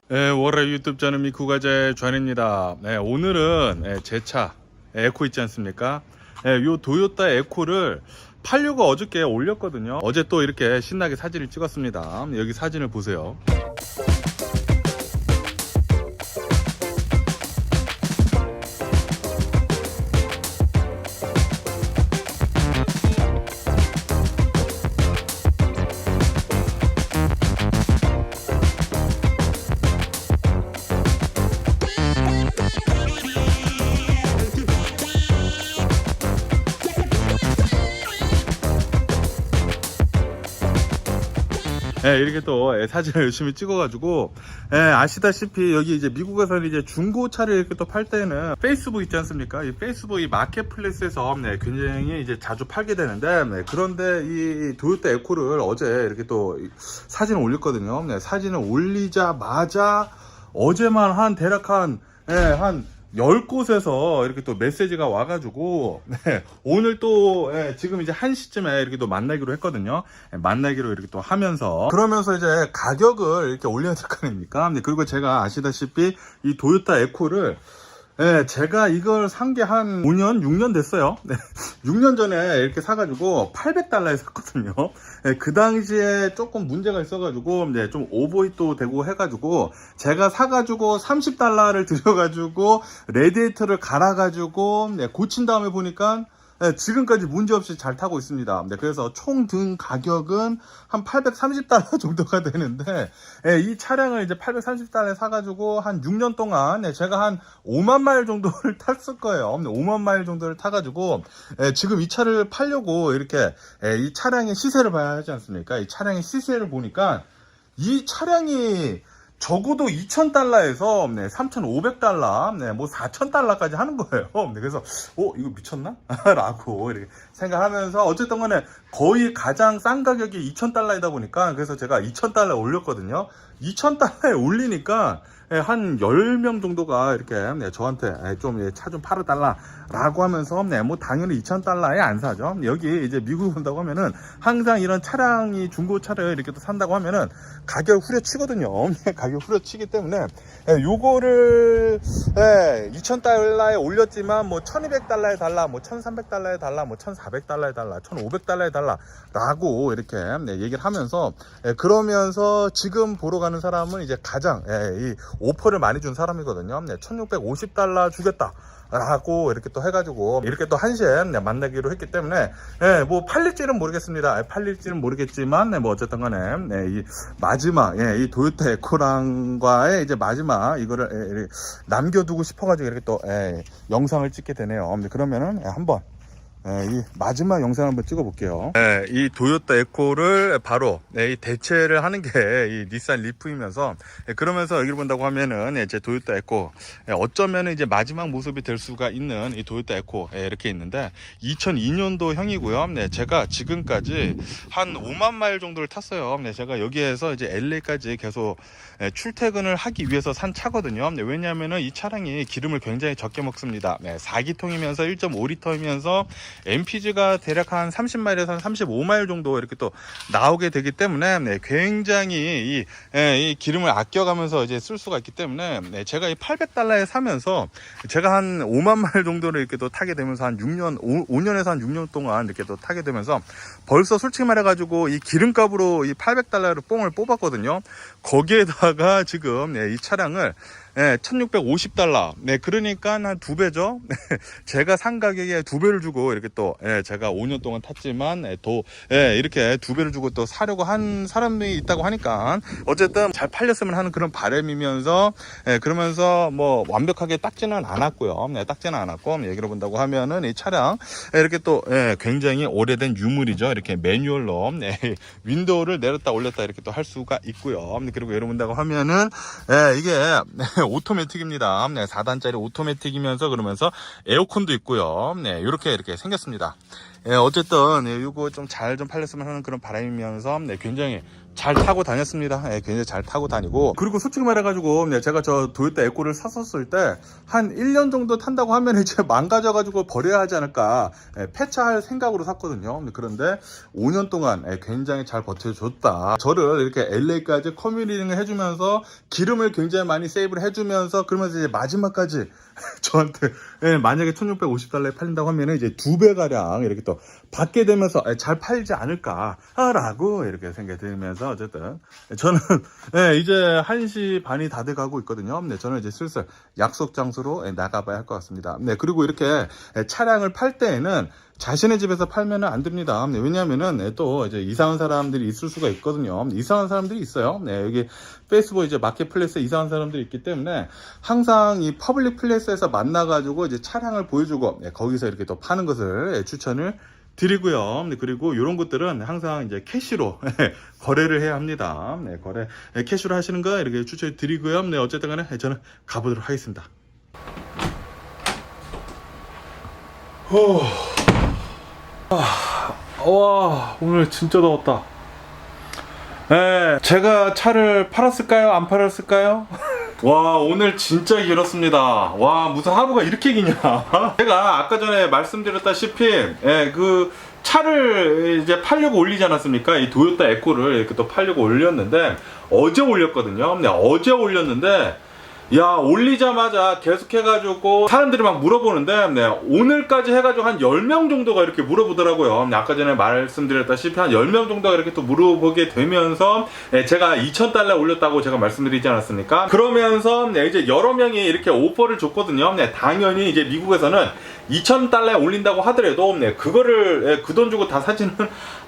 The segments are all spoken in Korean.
네, 월요 유튜브 저는 미쿠가제 존입니다. 네, 오늘은 제 차 에코 있지 않습니까? 네, 요 도요타 에코를 팔려고 어저께 올렸거든요. 어제 또 이렇게 신나게 사진을 찍었습니다. 여기 사진을 보세요. 네, 이렇게 또 사진을 열심히 찍어가지고 아시다시피 여기 이제 미국에서는 이제 중고차를 이렇게 또 팔 때는 페이스북 있지 않습니까? 이 페이스북 이 마켓플레이스에서 굉장히 이제 자주 팔게 되는데 그런데 이 도요타 에코를 어제 이렇게 또 사진을 올렸거든요. 사진을 올리자마자 어제만 한 대략 한 10곳에서 이렇게 또 메시지가 와가지고, 오늘 또, 지금 이제 1시쯤에 이렇게 또 만나기로 했거든요. 만나기로 이렇게 또 하면서. 그러면서 이제 가격을 이렇게 올려야 될 거 아닙니까? 그리고 제가 아시다시피 이 도요타 에코를 제가 이걸 산 게 한 5년, 6년 됐어요. 6년 전에 이렇게 사가지고 $800에 샀거든요. 그 당시에 조금 문제가 있어가지고 좀 오버히트도 되고 해가지고 제가 사가지고 $30를 들여가지고 레디에이터를 갈아가지고 고친 다음에 보니까 지금까지 문제없이 잘 타고 있습니다. 그래서 총 든 가격은 한 $830 정도가 되는데, 이 차량을 이제 $830에 사가지고 한 6년 동안 제가 한 5만 마일 정도를 탔을 거예요. 5만 마일 정도를 타가지고, 지금 이 차를 팔려고 이렇게, 이 차량의 시세를 봐야 하지 않습니까? 이 차량의 시세를 보니까, 이 차량이 적어도 $2,000에서 $3,500, 뭐 $4,000까지 하는 거예요. 그래서 이거 미쳤나? 라고 이렇게 생각하면서 어쨌든 간에 거의 가장 싼 가격이 $2,000이다 보니까 그래서 제가 $2,000에 올렸거든요. $2,000에 올리니까 한 10명 정도가 이렇게 저한테 좀 차 좀 팔아달라 라고 하면서 뭐 당연히 $2,000에 안 사죠. 여기 이제 미국 온다고 하면은 항상 이런 차량이 중고차를 이렇게 또 산다고 하면은 가격 후려치거든요. 가격 후려치기 때문에 요거를 $2,000에 올렸지만 뭐 $1,200에 달라, 뭐 $1,300에 달라, 뭐 $1,400에 달라, $1,500에 달라 라고 이렇게 얘기를 하면서 그러면서 지금 보러 가는 사람은 이제 가장 이 오퍼를 많이 준 사람이거든요. $1,650 주겠다 라고 이렇게 또 해가지고 이렇게 또 1시에 만나기로 했기 때문에 뭐 팔릴지는 모르겠습니다. 팔릴지는 모르겠지만 뭐 어쨌든 간에 이 마지막 이 도요타 에코랑과의 이제 마지막 이거를 남겨두고 싶어가지고 이렇게 또 영상을 찍게 되네요. 그러면은 한번 이 마지막 영상을 한번 찍어 볼게요. 이 도요타 에코를 바로 이 대체를 하는 게 이 닛산 리프이면서 그러면서 여기를 본다고 하면은 이제 도요타 에코 어쩌면 이제 마지막 모습이 될 수가 있는 이 도요타 에코 이렇게 있는데 2002년도 형이고요. 제가 지금까지 한 5만 마일 정도를 탔어요. 제가 여기에서 이제 LA까지 계속 출퇴근을 하기 위해서 산 차거든요. 왜냐하면은 이 차량이 기름을 굉장히 적게 먹습니다. 4기통이면서 1.5리터이면서 MPG가 대략 한 30마일에서 한 35마일 정도 이렇게 또 나오게 되기 때문에 굉장히 이 기름을 아껴가면서 이제 쓸 수가 있기 때문에 제가 이 $800에 사면서 제가 한 5만 마일 정도를 이렇게 또 타게 되면서 한 5년에서 한 6년 동안 이렇게 또 타게 되면서 벌써 솔직히 말해가지고 이 기름값으로 이 $800를 뽕을 뽑았거든요. 거기에다가 지금 이 차량을 $1,650. 그러니까 한 2배죠. 제가 산 가격에 2배를 주고 이렇게 또 제가 5년 동안 탔지만 이렇게 2배를 주고 또 사려고 한 사람이 있다고 하니까 어쨌든 잘 팔렸으면 하는 그런 바람이면서 그러면서 뭐 완벽하게 닦지는 않았고요. 닦지는 않았고 얘기를 본다고 하면은 이 차량 이렇게 또 굉장히 오래된 유물이죠. 이렇게 매뉴얼로 윈도우를 내렸다 올렸다 이렇게 또 할 수가 있고요. 그리고 예를 본다고 하면은 이게 오토매틱입니다. 4단짜리 오토매틱이면서 그러면서 에어컨도 있고요. 이렇게 생겼습니다. 예, 어쨌든 이거 좀 잘 좀 팔렸으면 하는 그런 바람이면서 굉장히 잘 타고 다녔습니다. 예, 굉장히 잘 타고 다니고, 그리고 솔직히 말해가지고 제가 저 도요타 에코를 샀었을 때 한 1년 정도 탄다고 하면 이제 망가져가지고 버려야 하지 않을까, 폐차할 생각으로 샀거든요. 그런데 5년 동안 굉장히 잘 버텨줬다. 저를 이렇게 LA까지 커뮤니팅을 해주면서 기름을 굉장히 많이 세이브를 해주면서, 그러면서 이제 마지막까지 저한테 만약에 1650달러에 팔린다고 하면 이제 2배가량 이렇게 또 받게 되면서 잘 팔지 않을까라고 이렇게 생각이 들면서, 어쨌든 저는 이제 1시 반이 다 돼가고 있거든요. 저는 이제 슬슬 약속 장소로 나가봐야 할 것 같습니다. 그리고 이렇게 차량을 팔 때에는 자신의 집에서 팔면 안 됩니다. 왜냐하면은 또 이제 이상한 사람들이 있을 수가 있거든요. 이상한 사람들이 있어요. 여기 페이스북 이제 마켓플레이스에 이상한 사람들이 있기 때문에 항상 이 퍼블릭 플레이스에서 만나가지고 이제 차량을 보여주고 거기서 이렇게 또 파는 것을 추천을 드리고요. 그리고 이런 것들은 항상 이제 캐시로 거래를 해야 합니다. 캐시로 하시는 거 이렇게 추천을 드리고요. 어쨌든 간에 저는 가보도록 하겠습니다. 와, 오늘 진짜 더웠다. 제가 차를 팔았을까요? 안 팔았을까요? 와, 오늘 진짜 길었습니다. 와, 무슨 하루가 이렇게 기냐. 제가 아까 전에 말씀드렸다시피 그 차를 이제 팔려고 올리지 않았습니까? 이 도요타 에코를 이렇게 또 팔려고 올렸는데, 어제 올렸거든요. 어제 올렸는데, 야, 올리자마자 계속 해가지고 사람들이 막 물어보는데, 오늘까지 해가지고 한 10명 정도가 이렇게 물어보더라고요. 아까 전에 말씀드렸다시피 한 10명 정도가 이렇게 또 물어보게 되면서 제가 2,000달러 올렸다고 제가 말씀드리지 않았습니까? 그러면서 이제 여러 명이 이렇게 오퍼를 줬거든요. 당연히 이제 미국에서는 2,000달러에 올린다고 하더라도 그거를 그 돈 주고 다 사지는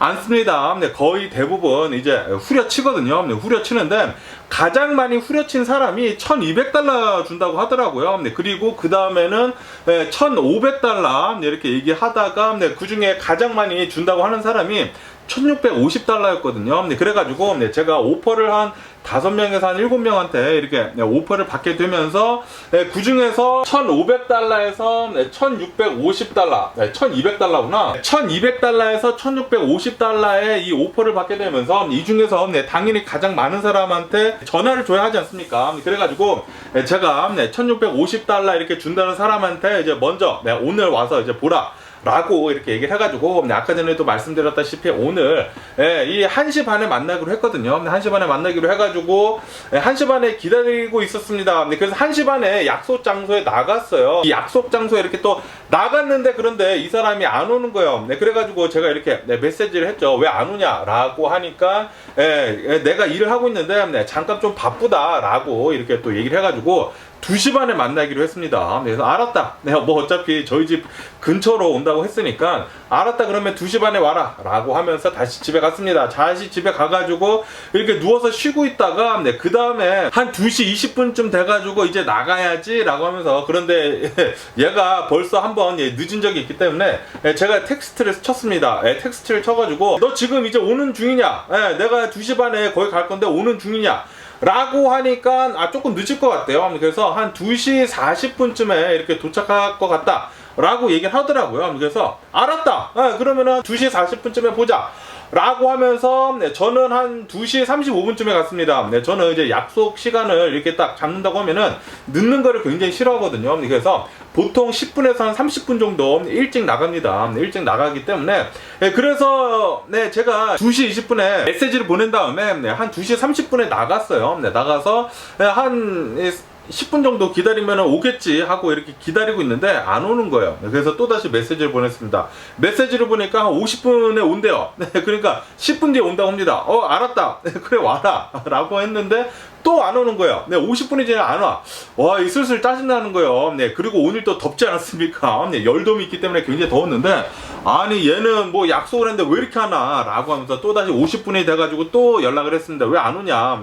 않습니다. 거의 대부분 이제 후려치거든요. 후려치는데 가장 많이 후려친 사람이 1,200달러 준다고 하더라고요. 그리고 그 다음에는 1,500달러 이렇게 얘기하다가 그 중에 가장 많이 준다고 하는 사람이 1,650달러였거든요. 그래가지고 제가 오퍼를 한 5명에서 한 7명한테 이렇게 오퍼를 받게 되면서 그 중에서 1,500달러에서 1,650달러, 1,200달러구나. 1,200달러에서 1,650달러의 이 오퍼를 받게 되면서 이 중에서 당연히 가장 많은 사람한테 전화를 줘야 하지 않습니까? 그래가지고 제가 1,650달러 이렇게 준다는 사람한테 이제 먼저 오늘 와서 이제 보라 라고 이렇게 얘기를 해가지고, 아까 전에도 말씀드렸다시피 오늘 이 1시 반에 만나기로 했거든요. 1시 반에 만나기로 해가지고 1시 반에 기다리고 있었습니다. 그래서 1시 반에 약속 장소에 나갔어요. 이 약속 장소에 이렇게 또 나갔는데, 그런데 이 사람이 안 오는 거예요. 그래가지고 제가 이렇게 메시지를 했죠. 왜 안 오냐 라고 하니까 내가 일을 하고 있는데 잠깐 좀 바쁘다 라고 이렇게 또 얘기를 해가지고 2시 반에 만나기로 했습니다. 그래서 알았다. 내가 뭐 어차피 저희 집 근처로 온다고 했으니까 알았다, 그러면 2시 반에 와라 라고 하면서 다시 집에 갔습니다. 다시 집에 가가지고 이렇게 누워서 쉬고 있다가 그 다음에 한 2시 20분쯤 돼가지고 이제 나가야지 라고 하면서, 그런데 얘가 벌써 한번 늦은 적이 있기 때문에 제가 텍스트를 쳤습니다. 텍스트를 쳐가지고 너 지금 이제 오는 중이냐, 내가 2시 반에 거기 갈 건데 오는 중이냐 라고 하니까 조금 늦을 것 같대요. 그래서 한 2시 40분쯤에 이렇게 도착할 것 같다 라고 얘기를 하더라고요. 그래서 알았다, 그러면은 2시 40분쯤에 보자 라고 하면서 저는 한 2시 35분쯤에 갔습니다. 저는 이제 약속 시간을 이렇게 딱 잡는다고 하면은 늦는 거를 굉장히 싫어하거든요. 그래서 보통 10분에서 한 30분 정도 일찍 나갑니다. 일찍 나가기 때문에 그래서 제가 2시 20분에 메시지를 보낸 다음에 한 2시 30분에 나갔어요. 나가서 한 10분 정도 기다리면 오겠지 하고 이렇게 기다리고 있는데 안 오는 거예요. 그래서 또다시 메시지를 보냈습니다. 메시지를 보니까 한 50분에 온대요. 그러니까 10분 뒤에 온다고 합니다. 알았다. 그래, 와라 라고 했는데 또 안 오는 거예요. 50분이 지나 안 와. 와, 이 슬슬 짜증나는 거예요. 그리고 오늘 또 덥지 않았습니까? 열돔이 있기 때문에 굉장히 더웠는데, 아니 얘는 뭐 약속을 했는데 왜 이렇게 하나 라고 하면서 또다시 50분이 돼가지고 또 연락을 했습니다. 왜 안 오냐,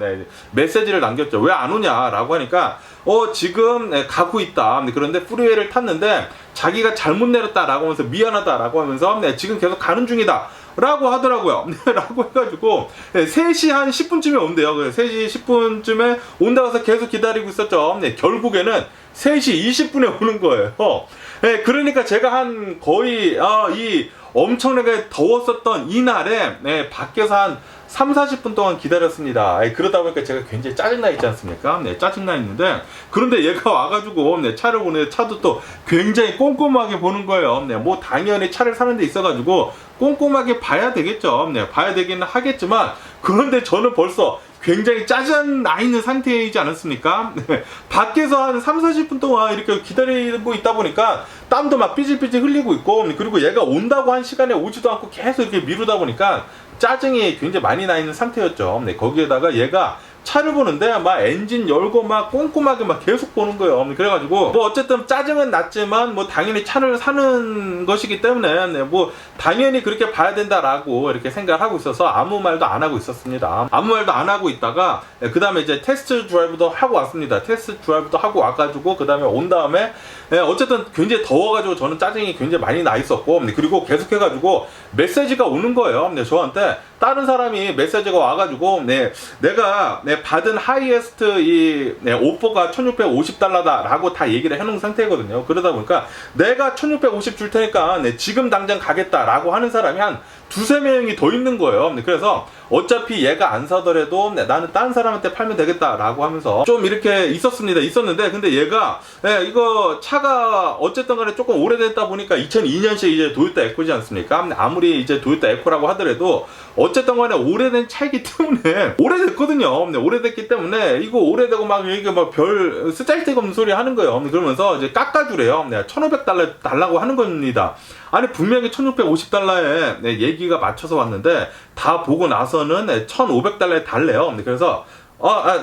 메시지를 남겼죠. 왜 안 오냐 라고 하니까 지금 가고 있다. 그런데 프리웨이를 탔는데 자기가 잘못 내렸다 라고 하면서 미안하다 라고 하면서 지금 계속 가는 중이다 라고 하더라고요. 라고 해가지고 3시 한 10분쯤에 온대요. 3시 10분쯤에 온다고 해서 계속 기다리고 있었죠. 결국에는 3시 20분에 오는 거예요. 그러니까 제가 한 거의 이 엄청나게 더웠었던 이날에 네, 밖에서 한 3, 40분 동안 기다렸습니다. 그러다 보니까 제가 굉장히 짜증나 있지 않습니까? 네, 짜증나 있는데, 그런데 얘가 와가지고, 네, 차를 보는데 차도 또 굉장히 꼼꼼하게 보는 거예요. 네, 뭐 당연히 차를 사는 데 있어가지고 꼼꼼하게 봐야 되겠죠. 네, 봐야 되기는 하겠지만, 그런데 저는 벌써 굉장히 짜증나 있는 상태이지 않았습니까? 네, 밖에서 한 3, 40분 동안 이렇게 기다리고 있다 보니까 땀도 막 삐질삐질 흘리고 있고, 그리고 얘가 온다고 한 시간에 오지도 않고 계속 이렇게 미루다 보니까 짜증이 굉장히 많이 나 있는 상태였죠. 네, 거기에다가 얘가 차를 보는데 막 엔진 열고 막 꼼꼼하게 막 계속 보는 거예요. 그래가지고 뭐 어쨌든 짜증은 났지만 뭐 당연히 차를 사는 것이기 때문에 네, 뭐 당연히 그렇게 봐야 된다라고 이렇게 생각을 하고 있어서 아무 말도 안 하고 있었습니다. 아무 말도 안 하고 있다가 네, 그 다음에 이제 테스트 드라이브도 하고 왔습니다. 테스트 드라이브도 하고 와가지고 그 다음에 온 다음에 네, 어쨌든 굉장히 더워가지고 저는 짜증이 굉장히 많이 나 있었고 네, 그리고 계속해가지고 메시지가 오는 거예요. 네, 저한테 다른 사람이 메시지가 와가지고 네, 내가 네, 받은 하이에스트 이 네, 오퍼가 1650달러다 라고 다 얘기를 해놓은 상태거든요. 그러다 보니까 내가 1650 줄 테니까 네, 지금 당장 가겠다 라고 하는 사람이 한 두세 명이 더 있는 거예요. 그래서 어차피 얘가 안 사더라도 네, 나는 다른 사람한테 팔면 되겠다 라고 하면서 좀 이렇게 있었는데 근데 얘가 네, 이거 차가 어쨌든 간에 조금 오래됐다 보니까 2002년식 이제 도요타 에코지 않습니까? 아무리 이제 도요타 에코라고 하더라도 어쨌든 간에 오래된 차이기 때문에 오래됐거든요. 네, 오래됐기 때문에 이거 오래되고 막 이게 막 별 쓰잘데가 없는 소리 하는 거예요. 그러면서 이제 깎아주래요. 네, 1500달러 달라고 하는 겁니다. 아니 분명히 1650달러에 네, 얘기가 맞춰서 왔는데 다 보고 나서는 네, 1500달러에 달래요. 그래서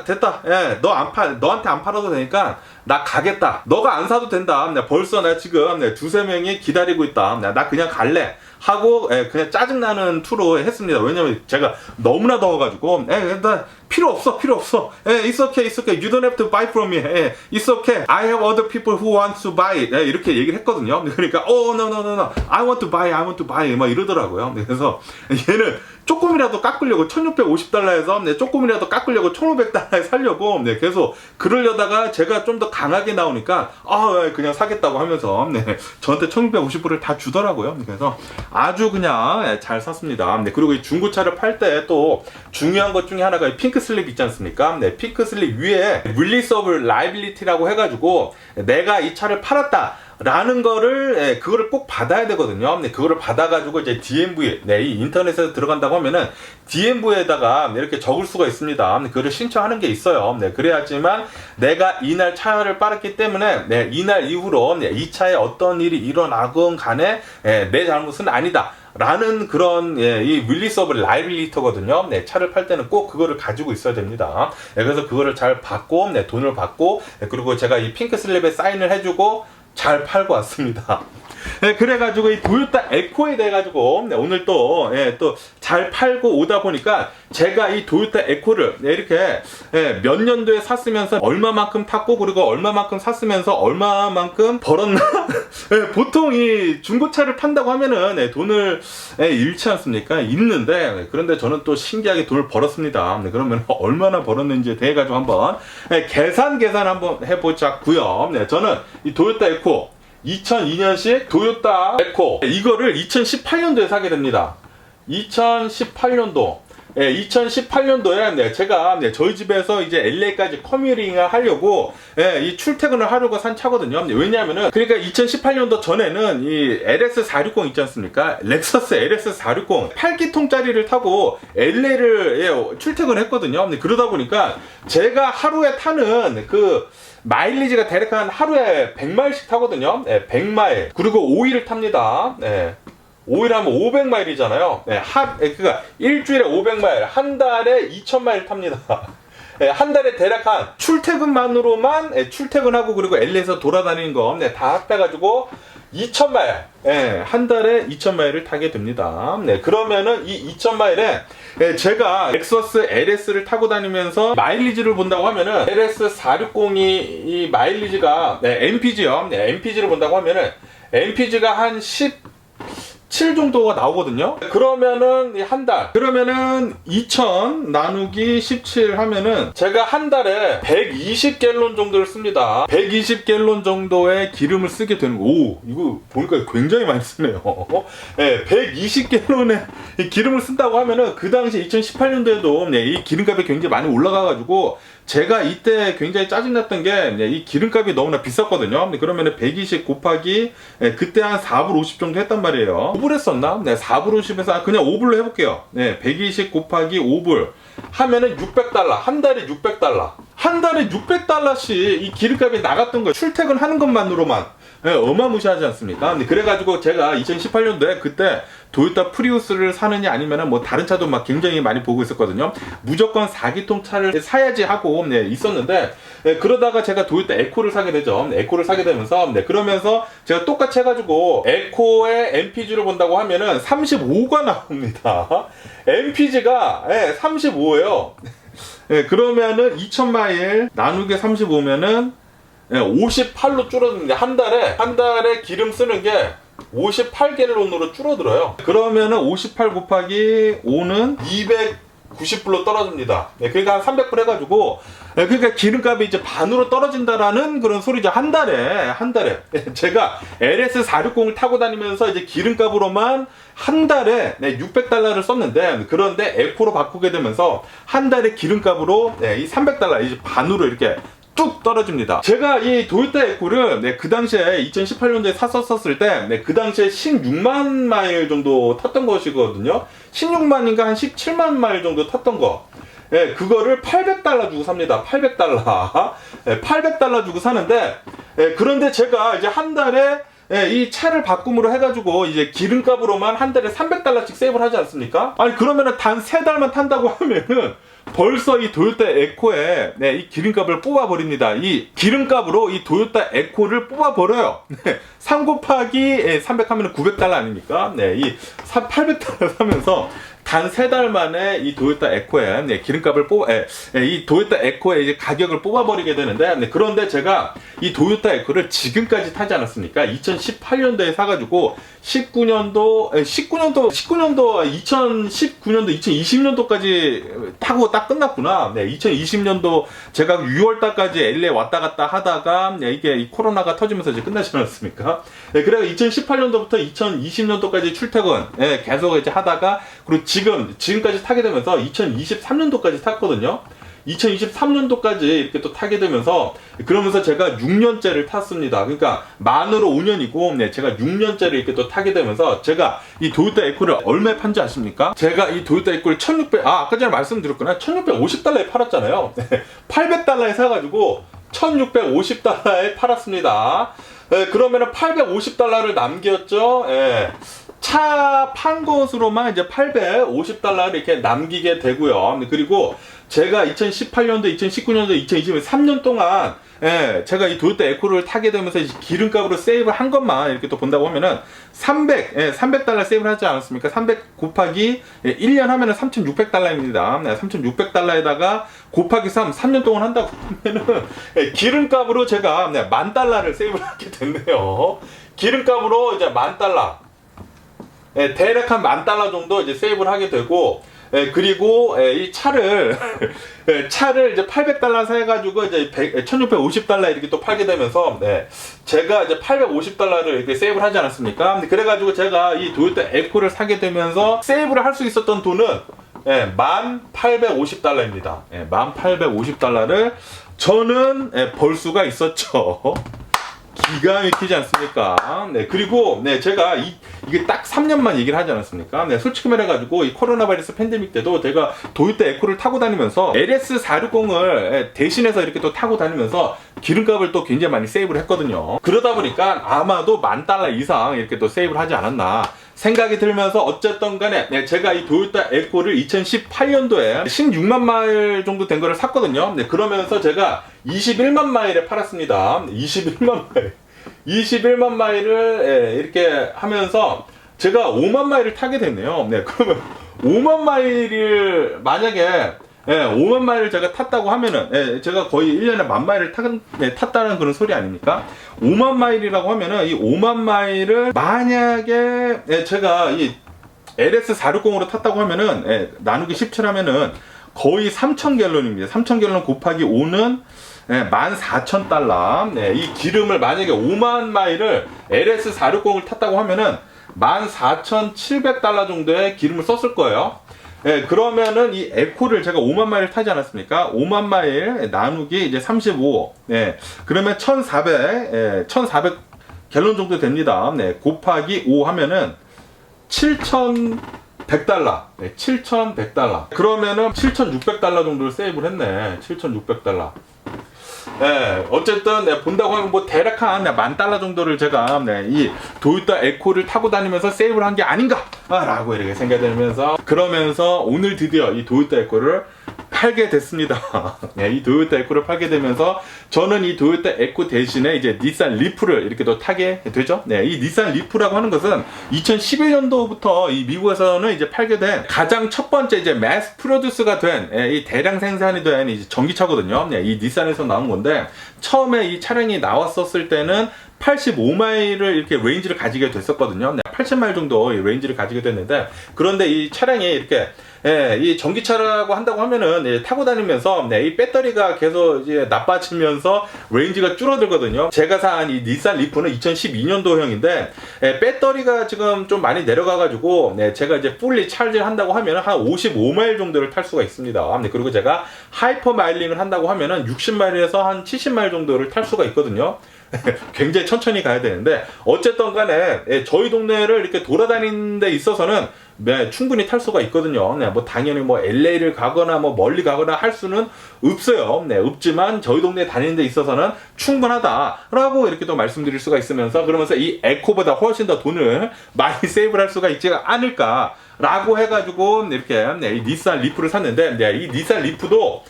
됐다. 예, 너한테 안 팔아도 되니까 나 가겠다. 너가 안 사도 된다. 벌써 나 지금 두세 명이 기다리고 있다. 나 그냥 갈래. 하고 그냥 짜증나는 투로 했습니다. 왜냐면 제가 너무나 더워가지고 나 필요 없어. It's okay. You don't have to buy from me. It's okay. I have other people who want to buy. 이렇게 얘기를 했거든요. 그러니까 no. I want to buy. 막 이러더라고요. 그래서 얘는 조금이라도 깎으려고 1650달러에서 조금이라도 깎으려고 1500달러에 살려고 계속 그러려다가 제가 좀 더 강하게 나오니까 그냥 사겠다고 하면서 저한테 1650불을 다 주더라고요. 그래서 아주 그냥 잘 샀습니다. 그리고 이 중고차를 팔 때 또 중요한 것 중에 하나가 핑크 슬립 있지 않습니까? 핑크 슬립 위에 릴리스 오브 라이빌리티라고 해가지고 내가 이 차를 팔았다 라는 거를 그거를 꼭 받아야 되거든요. 그거를 받아가지고 이제 DMV 이 인터넷에서 들어간다고 하면은 DMV에다가 이렇게 적을 수가 있습니다. 그거를 신청하는 게 있어요. 그래야지만 내가 이날 차를 빨았기 때문에 이날 이후로 이 차에 어떤 일이 일어나건 간에 내 잘못은 아니다. 라는 그런 이 릴리스 오브 라이빌리티거든요. 차를 팔 때는 꼭 그거를 가지고 있어야 됩니다. 그래서 그거를 잘 받고 돈을 받고 그리고 제가 이 핑크 슬립에 사인을 해주고 잘 팔고 왔습니다. 그래가지고 이 도요타 에코에 대해 가지고 오늘 또 잘 팔고 오다 보니까 제가 이 도요타 에코를 이렇게 몇 년도에 샀으면서 얼마만큼 탔고 그리고 얼마만큼 샀으면서 얼마만큼 벌었나 보통 이 중고차를 판다고 하면은 돈을 잃지 않습니까? 잃는데 그런데 저는 또 신기하게 돈을 벌었습니다. 그러면 얼마나 벌었는지에 대해 가지고 한번 계산 한번 해보자고요. 저는 이 도요타 에코 2002년식 도요타 에코 이거를 2018년도에 사게 됩니다. 2018년도 2018년도에 제가 저희 집에서 이제 LA까지 커뮤팅을 하려고 이 출퇴근을 하려고 산 차거든요. 왜냐하면은 그러니까 2018년도 전에는 이 LS460 있지 않습니까? 렉서스 LS460 8기통짜리를 타고 LA를 출퇴근했거든요. 그러다 보니까 제가 하루에 타는 그 마일리지가 대략 한 하루에 100마일씩 타거든요. 100마일. 그리고 오일을 탑니다. 오일 하면 500마일이잖아요. 그러니까 일주일에 500마일, 한 달에 2000마일 탑니다. 한 달에 대략 한 출퇴근만으로만 출퇴근하고 그리고 LA에서 돌아다니는 거 다 합해가지고 2000마일, 한 달에 2000마일을 타게 됩니다. 그러면은 이 2000마일에 제가 렉서스 LS를 타고 다니면서 마일리지를 본다고 하면은 LS460이 이 마일리지가 MPG요. MPG를 본다고 하면은 MPG가 한 7 정도가 나오거든요. 그러면은 한 달, 그러면은 2000 나누기 17 하면은 제가 한 달에 120갤론 정도를 씁니다. 120갤론 정도의 기름을 쓰게 되는 거. 오, 이거 보니까 굉장히 많이 쓰네요. 네, 120갤론의 기름을 쓴다고 하면은 그 당시 2018년도에도 이 기름값이 굉장히 많이 올라가가지고 제가 이때 굉장히 짜증났던 게 이 기름값이 너무나 비쌌거든요. 그러면 120 곱하기 그때 한 4불 50 정도 했단 말이에요. 5불 했었나? 네, 4불 50에서 그냥 5불로 해볼게요. 네, 120 곱하기 5불 하면은 600달러. 한 달에 600달러. 한 달에 600달러씩 이 기름값이 나갔던 거예요. 출퇴근하는 것만으로만. 네, 어마무시하지 않습니까? 근데 그래가지고 제가 2018년도에 그때 도요타 프리우스를 사느냐 아니면은 뭐 다른 차도 막 굉장히 많이 보고 있었거든요. 무조건 4기통 차를 사야지 하고 있었는데 그러다가 제가 도요타 에코를 사게 되죠. 에코를 사게 되면서 그러면서 제가 똑같이 해가지고 에코의 MPG를 본다고 하면은 35가 나옵니다. MPG가 35예요. 그러면은 2000마일 나누기 35면은 58로 줄어듭니다. 한 달에 기름 쓰는 게 58갤론으로 줄어들어요. 그러면은 58 곱하기 5는 290불로 떨어집니다. 그러니까 한 300불 해가지고 그러니까 기름값이 이제 반으로 떨어진다라는 그런 소리죠. 한 달에 제가 LS460을 타고 다니면서 이제 기름값으로만 한 달에 600달러를 썼는데 그런데 에코로 바꾸게 되면서 한 달에 기름값으로 이 300달러 이제 반으로 이렇게 뚝 떨어집니다. 제가 이 도요타 에코를 그 당시에 2018년도에 샀었을 때 그 당시에 16만 마일 정도 탔던 것이거든요. 16만인가 한 17만 마일 정도 탔던 거. 그거를 800달러 주고 삽니다. 800달러. 800달러 주고 사는데 그런데 제가 이제 한 달에 이 차를 바꿈으로 해가지고 이제 기름값으로만 한 달에 300달러씩 세이브를 하지 않습니까? 아니 그러면은 단 3달만 탄다고 하면은 벌써 이 도요타 에코에 이 기름값을 뽑아버립니다. 이 기름값으로 이 도요타 에코를 뽑아버려요. 3 곱하기 300 하면 900달러 아닙니까? 이 800달러 사면서 단 3달 만에 이 도요타 에코에 기름값을 이 도요타 에코의 이제 가격을 뽑아버리게 되는데 그런데 제가 이 도요타 에코를 지금까지 타지 않았습니까? 2018년도에 사가지고 2019년도, 2020년도, 타고 딱 끝났구나. 2020년도 제가 6월달까지 LA 왔다 갔다 하다가 이게 이 코로나가 터지면서 이제 끝나지 않았습니까? 그래서 2018년도부터 2020년도까지 출퇴근 계속 이제 하다가 그리고 지금까지 타게 되면서 2023년도까지 탔거든요. 2023년도까지 이렇게 또 타게 되면서 그러면서 제가 6년째를 탔습니다. 그러니까 만으로 5년이고 제가 6년째를 이렇게 또 타게 되면서 제가 이 도요타 에코를 얼마에 판지 아십니까? 제가 이 도요타 에코를 아까 전에 말씀드렸구나. 1650달러에 팔았잖아요. 800달러에 사가지고 1650달러에 팔았습니다. 그러면은 850달러를 남겼죠. 차 판 것으로만 이제 850달러를 이렇게 남기게 되고요. 그리고 제가 2018년도, 2019년도, 2020년 3년 동안 제가 이 도요타 에코를 타게 되면서 기름값으로 세이브를 한 것만 이렇게 또 본다고 하면은 300달러 세이브를 하지 않았습니까? 300 곱하기 1년 하면은 3,600달러입니다. 3,600달러에다가 곱하기 3년 동안 한다고 하면은 기름값으로 제가 10,000달러를 세이브를 하게 됐네요. 기름값으로 이제 10,000달러. 대략 한 10,000달러 정도 이제 세이브를 하게 되고, 그리고 이 차를 이제 800달러 사가지고 이제 1650달러 이렇게 또 팔게 되면서 제가 이제 850달러를 이렇게 세이브를 하지 않았습니까? 그래가지고 제가 이 도요타 에코를 사게 되면서 세이브를 할 수 있었던 돈은 1,850달러입니다. 1,850달러를 저는 벌 수가 있었죠. 기가 막히지 않습니까? 그리고 제가 이게 딱 3년만 얘기를 하지 않았습니까? 솔직히 말해가지고 이 코로나 바이러스 팬데믹 때도 제가 도요타 에코를 타고 다니면서 LS460을 대신해서 이렇게 또 타고 다니면서 기름값을 또 굉장히 많이 세이브를 했거든요. 그러다 보니까 아마도 10,000달러 이상 이렇게 또 세이브를 하지 않았나 생각이 들면서 어쨌든 간에 제가 이 도요타 에코를 2018년도에 16만 마일 정도 된 거를 샀거든요. 그러면서 제가 21만 마일에 팔았습니다. 21만 마일을 이렇게 하면서 제가 5만 마일을 타게 됐네요. 그러면 5만 마일을 만약에 5만 마일을 제가 탔다고 하면은, 제가 거의 1년에 10,000마일을 탔다는 그런 소리 아닙니까? 5만 마일이라고 하면은, 이 5만 마일을 만약에, 제가 이 LS460으로 탔다고 하면은, 나누기 17하면은, 거의 3,000갤런입니다. 3,000갤런 곱하기 5는 14,000달러. 이 기름을 만약에 5만 마일을 LS460을 탔다고 하면은 14,700달러 정도의 기름을 썼을 거예요. 그러면은 이 에코를 제가 5만 마일을 타지 않았습니까? 5만 마일 나누기 이제 35. 그러면 1,400 갤런 정도 됩니다. 곱하기 5 하면은 7,100달러. 7,100달러. 그러면은 7,600달러 정도를 세이브를 했네. 7,600달러. 어쨌든 본다고 하면 뭐 대략 한 10,000달러 정도를 제가 이 도요타 에코를 타고 다니면서 세이브를 한 게 아닌가 라고 이렇게 생각이 들면서, 그러면서 오늘 드디어 이 도요타 에코를 팔게 됐습니다. 이 도요타 에코를 팔게 되면서 저는 이 도요타 에코 대신에 이제 닛산 리프를 이렇게 또 타게 되죠. 이 닛산 리프라고 하는 것은 2011년도부터 이 미국에서는 이제 팔게 된 가장 첫 번째 이제 매스 프로듀스가 된 이 대량 생산이 된 이제 전기차거든요. 이 닛산에서 나온 건데, 처음에 이 차량이 나왔었을 때는 85마일을 이렇게 레인지를 가지게 됐었거든요. 80마일 정도 레인지를 가지게 됐는데, 그런데 이 차량이 이렇게 이 전기차라고 한다고 하면은 타고 다니면서 이 배터리가 계속 이제 나빠지면서 레인지가 줄어들거든요. 제가 산 이 닛산 리프는 2012년도형인데 배터리가 지금 좀 많이 내려가가지고 제가 이제 풀리 찰지를 한다고 하면은 한 55마일 정도를 탈 수가 있습니다. 그리고 제가 하이퍼 마일링을 한다고 하면은 60마일에서 한 70마일 정도를 탈 수가 있거든요. 굉장히 천천히 가야 되는데, 어쨌든 간에 저희 동네를 이렇게 돌아다니는 데 있어서는 충분히 탈 수가 있거든요. 뭐 당연히 뭐 LA를 가거나 뭐 멀리 가거나 할 수는 없어요. 없지만 저희 동네에 다니는 데 있어서는 충분하다라고 이렇게 또 말씀드릴 수가 있으면서, 그러면서 이 에코보다 훨씬 더 돈을 많이 세이브를 할 수가 있지 않을까라고 해가지고 이렇게 이 닛산 리프를 샀는데, 이 닛산 리프도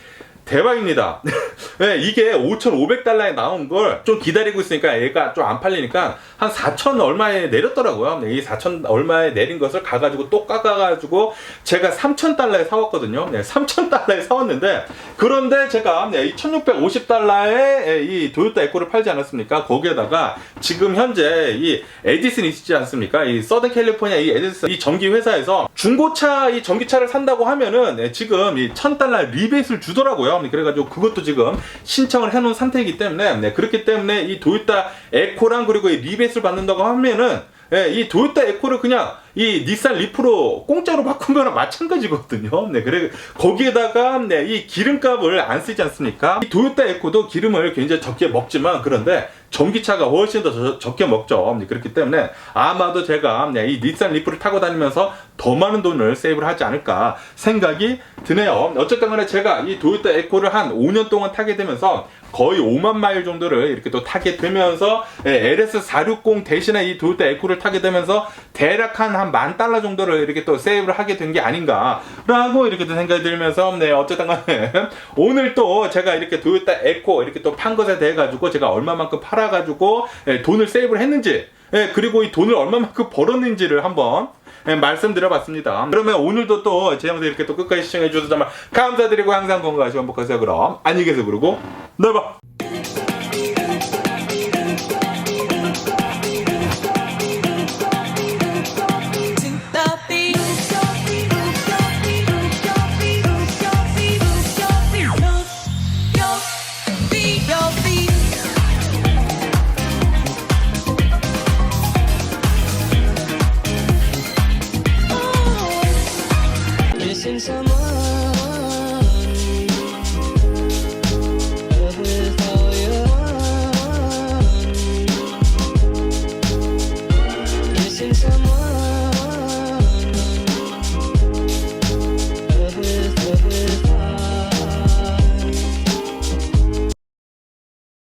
대박입니다. 이게 5,500달러에 나온 걸 좀 기다리고 있으니까 얘가 좀 안 팔리니까 한 4,000 얼마에 내렸더라고요. 이 4,000 얼마에 내린 것을 가가지고 또 깎아가지고 제가 3,000달러에 사왔거든요. 3,000달러에 사왔는데, 그런데 제가 이 1,650달러에 이 도요타 에코를 팔지 않았습니까? 거기에다가 지금 현재 이 에디슨 있지 않습니까? 이 서든 캘리포니아 이 에디슨 이 전기 회사에서 중고차 이 전기차를 산다고 하면은 지금 이 1,000달러 리베이트를 주더라고요. 그래가지고 그것도 지금 신청을 해놓은 상태이기 때문에, 그렇기 때문에 이 도요타 에코랑 그리고 이 리베이트를 받는다고 하면은 이 도요타 에코를 그냥 이 닛산 리프로 공짜로 바꾸면 마찬가지거든요. 그래 거기에다가 이 기름값을 안 쓰지 않습니까? 이 도요타 에코도 기름을 굉장히 적게 먹지만, 그런데 전기차가 훨씬 더 적게 먹죠. 그렇기 때문에 아마도 제가 이 닛산 리프를 타고 다니면서 더 많은 돈을 세이브를 하지 않을까 생각이 드네요. 어쨌든 간에 제가 이 도요타 에코를 한 5년 동안 타게 되면서 거의 5만 마일 정도를 이렇게 또 타게 되면서 LS460 대신에 이 도요타 에코를 타게 되면서 대략 한 10,000달러 정도를 이렇게 또 세이브를 하게 된 게 아닌가라고 이렇게 또 생각이 들면서, 어쨌든 간에 오늘 또 제가 이렇게 도요타 에코 이렇게 또 판 것에 대해 가지고 제가 얼마만큼 팔아가지고 돈을 세이브를 했는지, 그리고 이 돈을 얼마만큼 벌었는지를 한번 말씀드려봤습니다. 그러면 오늘도 또 제 영상 이렇게 또 끝까지 시청해주셔서 정말 감사드리고, 항상 건강하시고 행복하세요. 그럼 안녕히 계세요. 그러고 네 봐. Someone